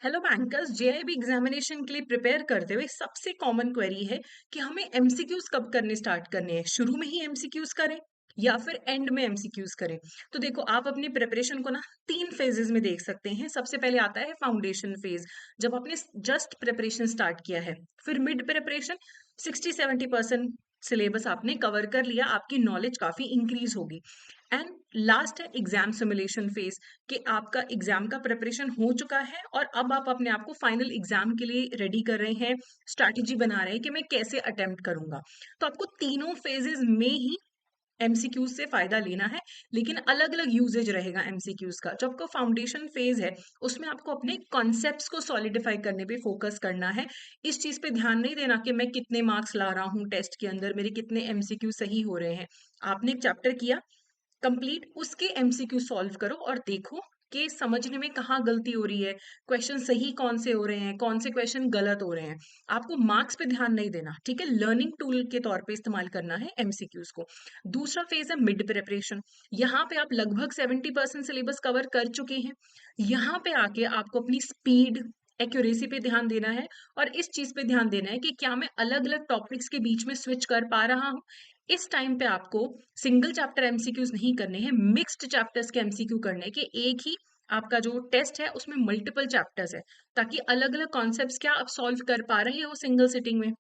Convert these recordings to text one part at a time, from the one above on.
Hello bankers, JIB examination के लिए prepare करते हुए सबसे कॉमन क्वेरी है कि हमें एमसीक्यूज कब करने स्टार्ट करने हैं। शुरू में ही एमसीक्यूज करें या फिर एंड में एमसीक्यूज करें। तो देखो, आप अपनी प्रिपरेशन को ना तीन फेजेस में देख सकते हैं। सबसे पहले आता है फाउंडेशन फेज, जब आपने जस्ट प्रिपरेशन स्टार्ट किया है। फिर मिड प्रिपरेशन, 60-70% सिलेबस आपने कवर कर लिया, आपकी नॉलेज काफी इंक्रीज होगी। एंड लास्ट है एग्जाम सिमुलेशन फेज, कि आपका एग्जाम का प्रिपरेशन हो चुका है और अब आप अपने आप को फाइनल एग्जाम के लिए रेडी कर रहे हैं, स्ट्रैटेजी बना रहे हैं कि मैं कैसे अटेम्प्ट करूंगा। तो आपको तीनों फेजेस में ही एमसीक्यूज से फायदा लेना है, लेकिन अलग अलग यूजेज रहेगा एमसीक्यूज का। जो आपका फाउंडेशन फेज है, उसमें आपको अपने कॉन्सेप्ट्स को सॉलिडिफाई करने पे फोकस करना है। इस चीज पे ध्यान नहीं देना कि मैं कितने मार्क्स ला रहा हूँ टेस्ट के अंदर, मेरे कितने एमसीक्यू सही हो रहे हैं। आपने एक चैप्टर किया कंप्लीट, उसके एमसीक्यू सॉल्व करो और देखो कि समझने में कहाँ गलती हो रही है, क्वेश्चन सही कौन से हो रहे हैं, कौन से क्वेश्चन गलत हो रहे हैं। आपको मार्क्स पे ध्यान नहीं देना, ठीक है। लर्निंग टूल के तौर पे इस्तेमाल करना है एमसीक्यूज को। दूसरा फेज है मिड प्रिपरेशन। यहाँ पे आप लगभग 70% सिलेबस कवर कर चुके हैं। यहाँ पे आके आपको अपनी स्पीड, एक्यूरेसी पे ध्यान देना है और इस चीज पे ध्यान देना है कि क्या मैं अलग अलग टॉपिक्स के बीच में स्विच कर पा रहा हूँ। इस टाइम पे आपको सिंगल चैप्टर एमसीक्यूज नहीं करने हैं, मिक्स्ड चैप्टर्स के एमसीक्यू करने हैं, कि एक ही आपका जो टेस्ट है उसमें मल्टीपल चैप्टर्स है, ताकि अलग अलग कॉन्सेप्ट्स क्या आप सॉल्व कर पा रहे हो सिंगल सिटिंग में।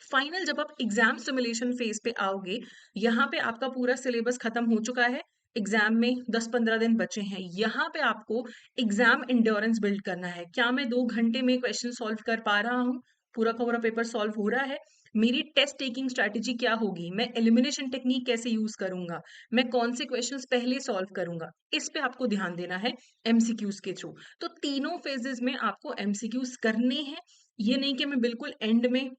फाइनल जब आप एग्जाम सिमुलेशन फेज पे आओगे, यहाँ पे आपका पूरा सिलेबस खत्म हो चुका है। एग्जाम में 10-15 दिन बचे हैं। यहाँ पे आपको एग्जाम इंड्योरेंस बिल्ड करना है। क्या मैं 2 घंटे में क्वेश्चन सॉल्व कर पा रहा हूँ, पूरा का पूरा पेपर सॉल्व हो रहा है। मेरी टेस्ट टेकिंग स्ट्रैटेजी क्या होगी, मैं एलिमिनेशन टेक्निक कैसे यूज करूंगा, मैं कौन से क्वेश्चंस पहले सॉल्व करूंगा, इस पे आपको ध्यान देना है एमसीक्यूज के थ्रू। तो तीनों फेजेस में आपको एमसीक्यूज करने हैं। ये नहीं कि मैं बिल्कुल एंड में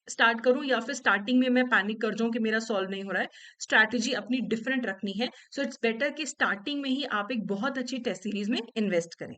स्टार्ट करूं या फिर स्टार्टिंग में मैं पैनिक कर जाऊं कि मेरा सॉल्व नहीं हो रहा है। स्ट्रैटेजी अपनी डिफरेंट रखनी है। सो इट्स बेटर कि स्टार्टिंग में ही आप एक बहुत अच्छी टेस्ट सीरीज में इन्वेस्ट करें।